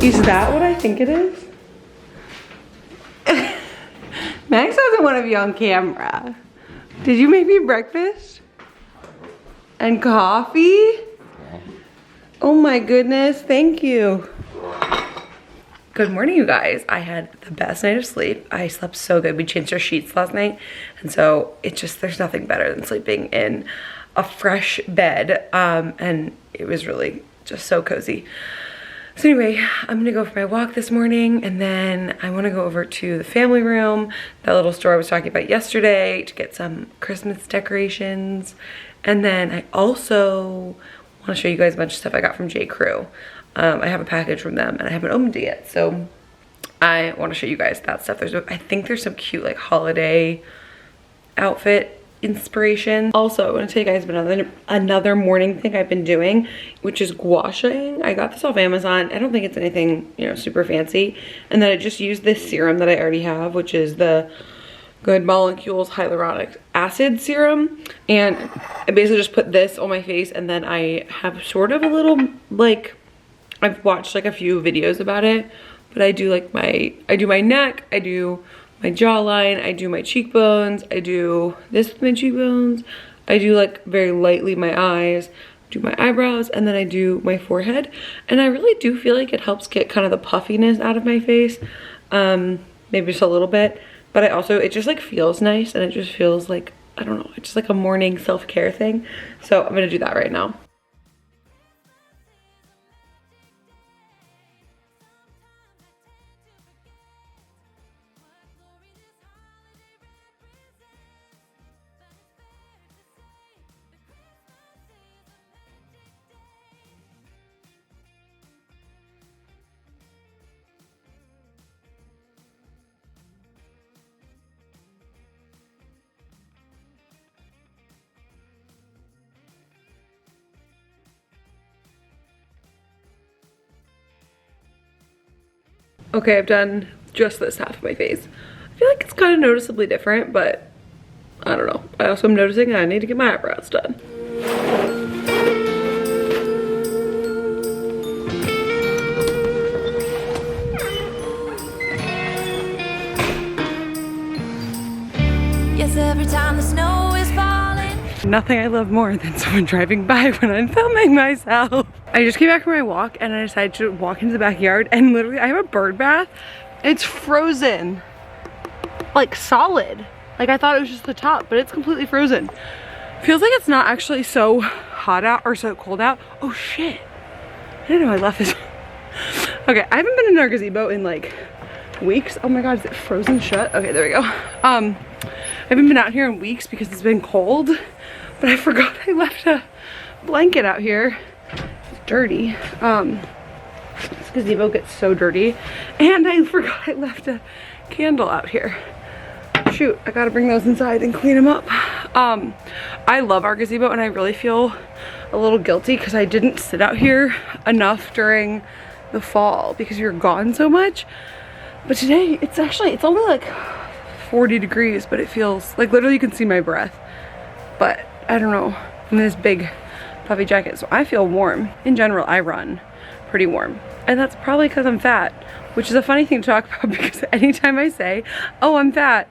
Is that what I think it is? Max doesn't want to be on camera. Did you make me breakfast? And coffee? Oh my goodness, thank you. Good morning, you guys. I had the best night of sleep. I slept so good. We changed our sheets last night. And so there's nothing better than sleeping in a fresh bed. And it was really just so cozy. So anyway, I'm gonna go for my walk this morning, and then I wanna go over to the family room, that little store I was talking about yesterday, to get some Christmas decorations. And then I also wanna show you guys a bunch of stuff I got from J.Crew. I have a package from them and I haven't opened it yet, so I wanna show you guys that stuff. I think there's some cute like holiday outfit inspiration. Also, I want to tell you guys about another morning thing I've been doing, which is gua shaing. I got this off Amazon. I don't think it's anything, you know, super fancy. And then I just used this serum that I already have, which is the Good Molecules Hyaluronic Acid Serum. And I basically just put this on my face, and then I have sort of a little, like, I've watched like a few videos about it, but I do like I do my neck, I do my jawline, I do my cheekbones, I do this with my cheekbones, I do like very lightly my eyes, do my eyebrows, and then I do my forehead. And I really do feel like it helps get kind of the puffiness out of my face, maybe just a little bit. But it just like feels nice, and it just feels like, I don't know, it's just like a morning self-care thing. So I'm gonna do that right now. Okay, I've done just this half of my face. I feel like it's kind of noticeably different, but I don't know. I also am noticing I need to get my eyebrows done. Yes, every time the snow is falling. Nothing I love more than someone driving by when I'm filming myself. I just came back from my walk and I decided to walk into the backyard, and literally I have a bird bath. It's frozen, like solid. Like I thought it was just the top, but it's completely frozen. Feels like it's not actually so hot out or so cold out. Oh shit, I didn't know I left this. Okay, I haven't been in our gazebo in like weeks. Oh my God, is it frozen shut? Okay, there we go. I haven't been out here in weeks because it's been cold, but I forgot I left a blanket out here. Dirty. This gazebo gets so dirty, and I forgot I left a candle out here. Shoot, I gotta bring those inside and clean them up. I love our gazebo, and I really feel a little guilty because I didn't sit out here enough during the fall because you're gone so much. But today it's only like 40 degrees, but it feels like literally you can see my breath. But I don't know, I'm in this big puffy jacket, so I feel warm. In general, I run pretty warm, and that's probably because I'm fat, which is a funny thing to talk about because anytime I say, oh, I'm fat,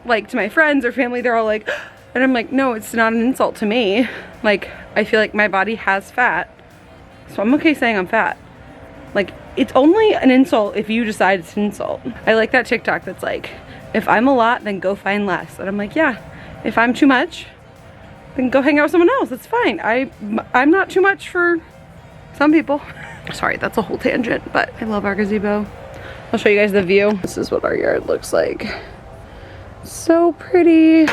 like to my friends or family, they're all like, and I'm like, no, it's not an insult to me. Like, I feel like my body has fat, so I'm okay saying I'm fat. Like, it's only an insult if you decide it's an insult. I like that TikTok that's like, if I'm a lot, then go find less. And I'm like, yeah, if I'm too much, then go hang out with someone else. It's fine. I'm not too much for some people. Sorry, that's a whole tangent, but I love our gazebo. I'll show you guys the view. This is what our yard looks like. So pretty.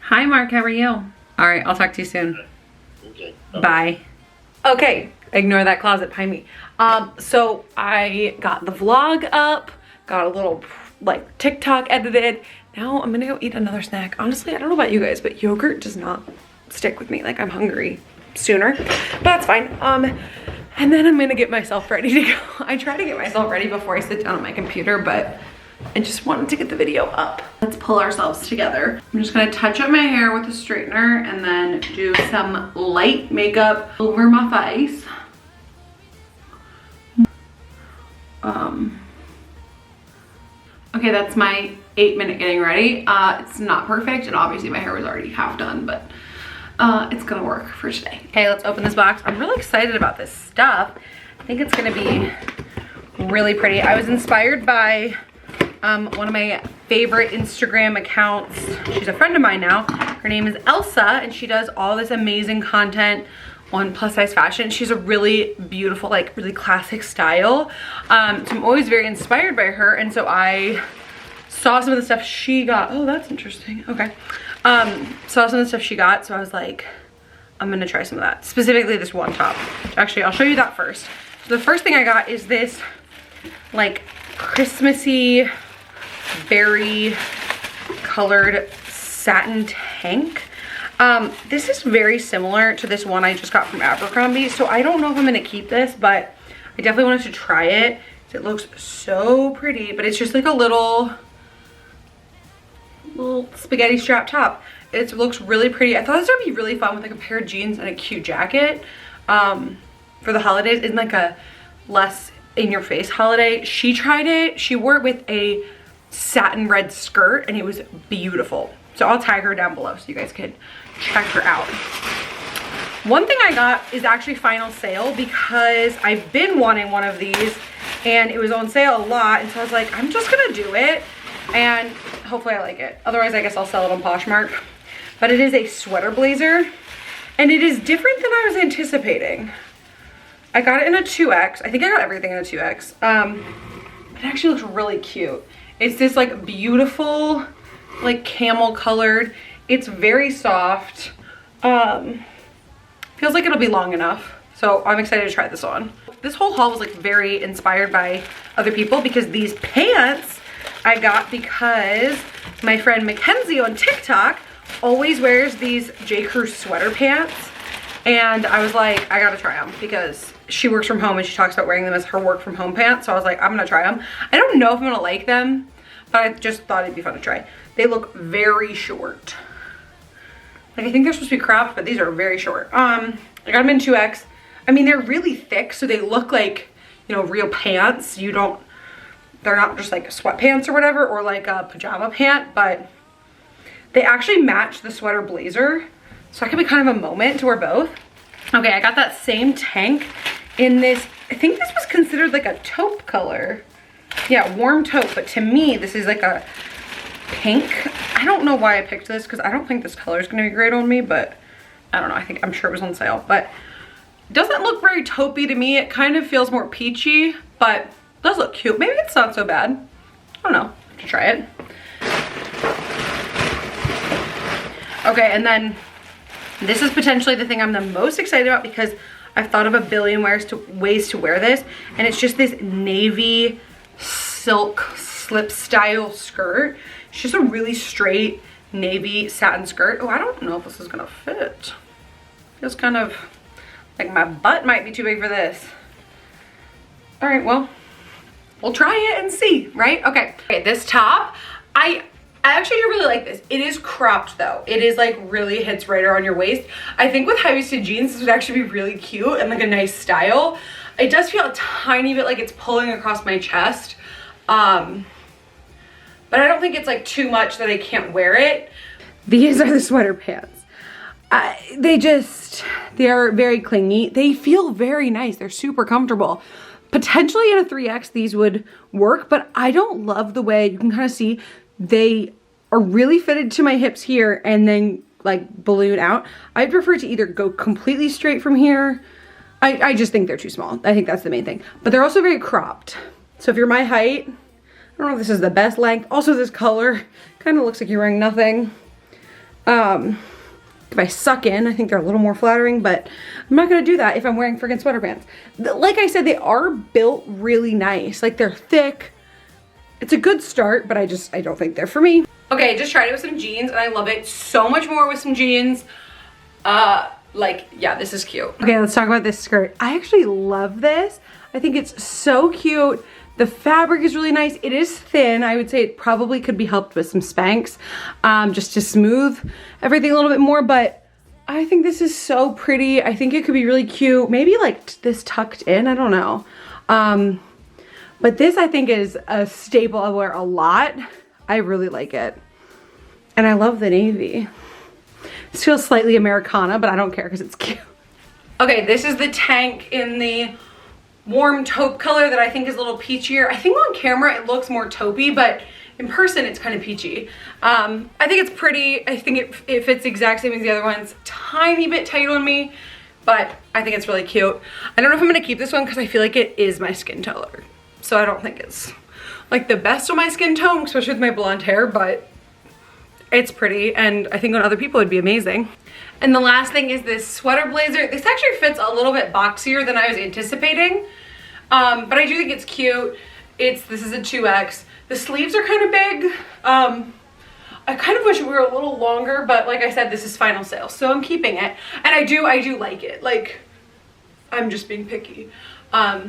Hi Mark, how are you? All right, I'll talk to you soon. Okay. Bye. Okay, ignore that closet behind me. So I got the vlog up, got a little like TikTok edited. Now I'm gonna go eat another snack. Honestly, I don't know about you guys, but yogurt does not stick with me. Like, I'm hungry sooner, but that's fine. And then I'm gonna get myself ready to go. I try to get myself ready before I sit down on my computer, but I just wanted to get the video up. Let's pull ourselves together. I'm just gonna touch up my hair with a straightener and then do some light makeup over my face. Okay, that's my 8-minute getting ready. It's not perfect, and obviously my hair was already half done, but it's gonna work for today. Okay, let's open this box. I'm really excited about this stuff. I think it's gonna be really pretty. I was inspired by one of my favorite Instagram accounts. She's a friend of mine now. Her name is Elsa, and she does all this amazing content on plus size fashion. She's a really beautiful, like really classic style. So I'm always very inspired by her, and so I saw some of the stuff she got. Oh, that's interesting. Okay. Saw some of the stuff she got, so I was like, I'm gonna try some of that. Specifically this one top. Actually, I'll show you that first. So the first thing I got is this like Christmassy berry colored satin tank. This is very similar to this one I just got from Abercrombie, so I don't know if I'm gonna keep this, but I definitely wanted to try it. It looks so pretty, but it's just like a little spaghetti strap top. It looks really pretty. I thought this would be really fun with like a pair of jeans and a cute jacket for the holidays. It's like a less in-your-face holiday. She tried it. She wore it with a satin red skirt, and it was beautiful. So I'll tag her down below so you guys can check her out. One thing I got is actually final sale because I've been wanting one of these and it was on sale a lot, and so I was like, I'm just gonna do it and hopefully I like it. Otherwise I guess I'll sell it on Poshmark. But it is a sweater blazer and it is different than I was anticipating. I got it in a 2X. I think I got everything in a 2X. It actually looks really cute. It's this like beautiful, like camel colored. It's very soft. Feels like it'll be long enough. So I'm excited to try this on. This whole haul was like very inspired by other people because these pants I got because my friend Mackenzie on TikTok always wears these J.Crew sweater pants. And I was like, I gotta try them because she works from home and she talks about wearing them as her work from home pants. So I was like, I'm gonna try them. I don't know if I'm gonna like them, but I just thought it'd be fun to try. They look very short. Like I think they're supposed to be cropped, but these are very short. I got them in 2X. I mean, they're really thick, so they look like, you know, real pants. They're not just like sweatpants or whatever, or like a pajama pant, but they actually match the sweater blazer. So that could be kind of a moment to wear both. Okay, I got that same tank in this, I think this was considered like a taupe color. Yeah, warm taupe, but to me, this is like a pink. I don't know why I picked this because I don't think this color is gonna be great on me, but I don't know, I'm sure it was on sale, but it doesn't look very taupey to me. It kind of feels more peachy, but it does look cute. Maybe it's not so bad. I don't know, I have to try it. Okay, and then this is potentially the thing I'm the most excited about because I've thought of a billion ways to wear this, and it's just this navy silk slip style skirt. It's just a really straight navy satin skirt. Oh, I don't know if this is gonna fit. Feels kind of like my butt might be too big for this. All right, well, we'll try it and see, right? Okay, this top, I actually do really like this. It is cropped though. It is like really hits right around your waist. I think with high-waisted jeans, this would actually be really cute and like a nice style. It does feel a tiny bit like it's pulling across my chest. But I don't think it's like too much that I can't wear it. These are the sweater pants. They are very clingy. They feel very nice. They're super comfortable. Potentially in a 3X these would work, but I don't love the way, you can kind of see, they are really fitted to my hips here and then like balloon out. I'd prefer to either go completely straight from here. I just think they're too small. I think that's the main thing. But they're also very cropped. So if you're my height, I don't know if this is the best length. Also this color kind of looks like you're wearing nothing. If I suck in, I think they're a little more flattering, but I'm not gonna do that if I'm wearing freaking sweater pants. Like I said, they are built really nice. Like they're thick. It's a good start, but I don't think they're for me. Okay, just tried it with some jeans and I love it so much more with some jeans. like, yeah, this is cute. Okay, let's talk about this skirt. I actually love this. I think it's so cute. The fabric is really nice. It is thin. I would say it probably could be helped with some Spanx, just to smooth everything a little bit more, but I think this is so pretty. I think it could be really cute. Maybe like this tucked in, I don't know. But this I think is a staple I wear a lot. I really like it. And I love the navy. This feels slightly Americana, but I don't care because it's cute. Okay, this is the tank in the warm taupe color that I think is a little peachier. I think on camera it looks more taupey, but in person it's kind of peachy. I think it's pretty. I think it fits the exact same as the other ones. Tiny bit tight on me, but I think it's really cute. I don't know if I'm gonna keep this one because I feel like it is my skin color. So I don't think it's like the best of my skin tone, especially with my blonde hair, but it's pretty and I think on other people it'd be amazing. And the last thing is this sweater blazer. This actually fits a little bit boxier than I was anticipating, but I do think it's cute. This is a 2X. The sleeves are kind of big. I kind of wish it were a little longer, but like I said, this is final sale, so I'm keeping it. And I do like it. Like, I'm just being picky. I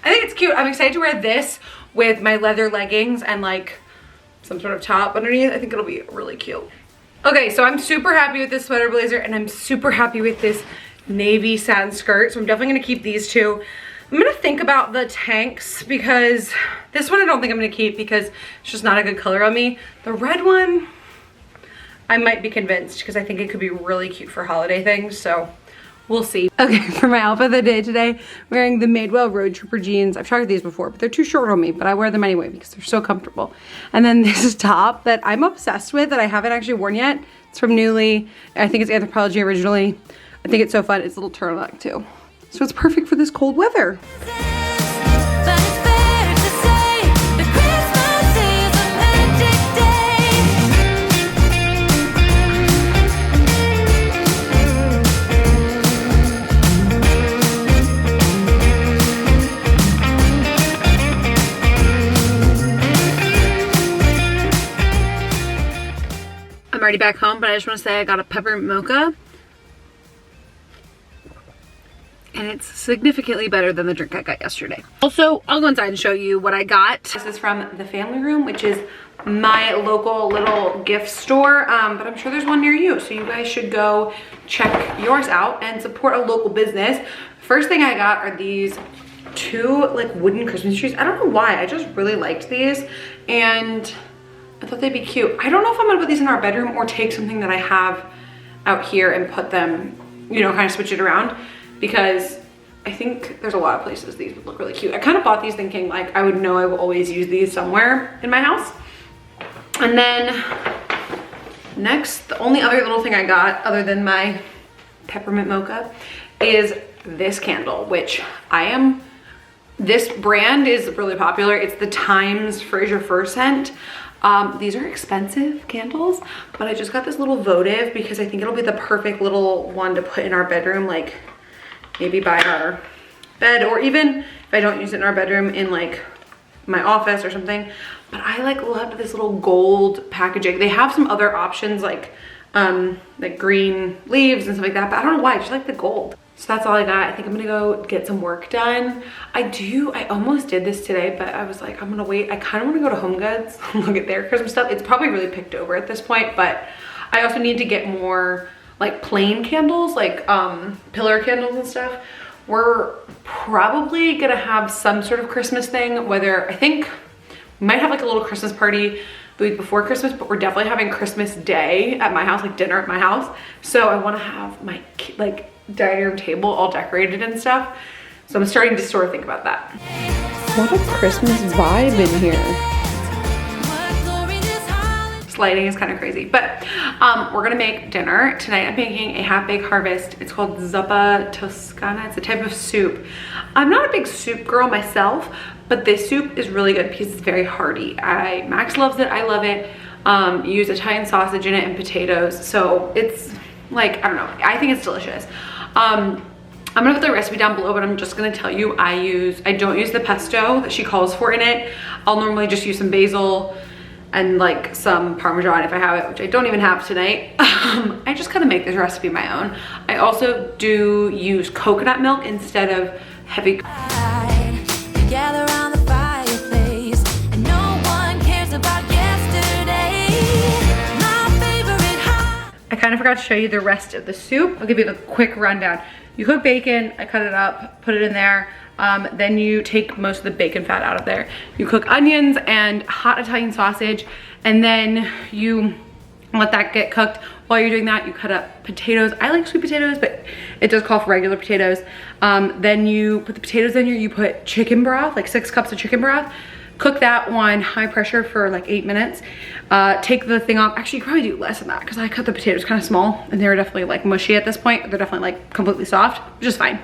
think it's cute. I'm excited to wear this with my leather leggings and like some sort of top underneath. I think it'll be really cute. Okay, so I'm super happy with this sweater blazer and I'm super happy with this navy satin skirt. So I'm definitely gonna keep these two. I'm gonna think about the tanks because this one I don't think I'm gonna keep because it's just not a good color on me. The red one, I might be convinced because I think it could be really cute for holiday things, so we'll see. Okay, for my outfit of the day today, wearing the Madewell Road Trooper jeans. I've tried these before, but they're too short on me, but I wear them anyway because they're so comfortable. And then this top that I'm obsessed with that I haven't actually worn yet. It's from Nuuly. I think it's Anthropologie originally. I think it's so fun. It's a little turtleneck too. So it's perfect for this cold weather. I'm already back home, but I just want to say I got a peppermint mocha. And it's significantly better than the drink I got yesterday. Also, I'll go inside and show you what I got. This is from the Family Room, which is my local little gift store, but I'm sure there's one near you, so you guys should go check yours out and support a local business. First thing I got are these two like wooden Christmas trees. I don't know why, I just really liked these and I thought they'd be cute. I don't know if I'm gonna put these in our bedroom or take something that I have out here and put them, you know, kind of switch it around, because I think there's a lot of places these would look really cute. I kind of bought these thinking like I would know I will always use these somewhere in my house. And then next, the only other little thing I got other than my peppermint mocha is this candle, which this brand is really popular. It's the Times Fraser Fir scent. These are expensive candles, but I just got this little votive because I think it'll be the perfect little one to put in our bedroom, like maybe by our bed, or even if I don't use it in our bedroom, in like my office or something. But I like loved this little gold packaging. They have some other options like green leaves and stuff like that, but I don't know why, I just like the gold. So that's all I got. I think I'm gonna go get some work done. I almost did this today, but I was like, I'm gonna wait. I kind of want to go to Home Goods and look at their Christmas stuff. It's probably really picked over at this point, but I also need to get more like plain candles, like pillar candles and stuff. We're probably gonna have some sort of Christmas thing, whether I think we might have like a little Christmas party the week before Christmas, but we're definitely having Christmas Day at my house, like dinner at my house. So I want to have my like dining room table all decorated and stuff. So I'm starting to sort of think about that. What a Christmas vibe in here. This lighting is kind of crazy, but we're gonna make dinner. Tonight I'm making a half-baked harvest. It's called zuppa toscana. It's a type of soup. I'm not a big soup girl myself, but this soup is really good because it's very hearty. Max loves it, I love it. You use Italian sausage in it and potatoes. So it's like, I don't know, I think it's delicious. I'm gonna put the recipe down below, but I'm just gonna tell you I don't use the pesto that she calls for in it. I'll normally just use some basil, and like some Parmesan if I have it, which I don't even have tonight. I just kind of make this recipe my own. I also do use coconut milk instead of heavy. Gather around the fireplace, and no one cares about yesterday. My favorite hot. I kind of forgot to show you the rest of the soup. I'll give you the quick rundown. You cook bacon, I cut it up, put it in there. Then you take most of the bacon fat out of there. You cook onions and hot Italian sausage, and then you let that get cooked. While you're doing that, you cut up potatoes. I like sweet potatoes, but it does call for regular potatoes. Then you put the potatoes in here, you put chicken broth, like 6 cups of chicken broth. Cook that on high pressure for like 8 minutes. Take the thing off. Actually, you probably do less than that because I cut the potatoes kind of small and they were definitely like mushy at this point. They're definitely like completely soft, which is fine.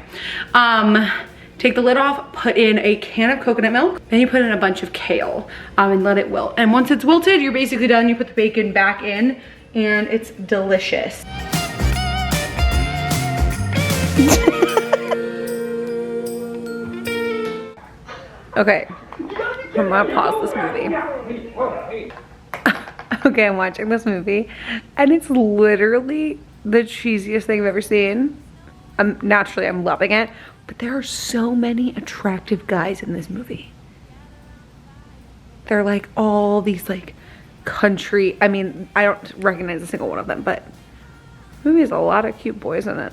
Take the lid off, put in a can of coconut milk, then you put in a bunch of kale and let it wilt. And once it's wilted, you're basically done. You put the bacon back in and it's delicious. Okay, I'm gonna pause this movie. Okay, I'm watching this movie and it's literally the cheesiest thing I've ever seen. Naturally, I'm loving it, but there are so many attractive guys in this movie. They're like all these like country, I mean, I don't recognize a single one of them, but the movie has a lot of cute boys in it.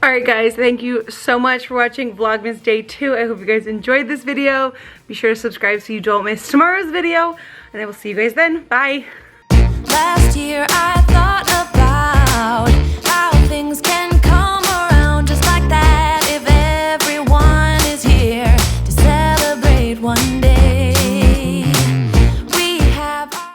All right, guys, thank you so much for watching Vlogmas Day 2. I hope you guys enjoyed this video. Be sure to subscribe so you don't miss tomorrow's video, and I will see you guys then. Bye. Last year I thought about how things can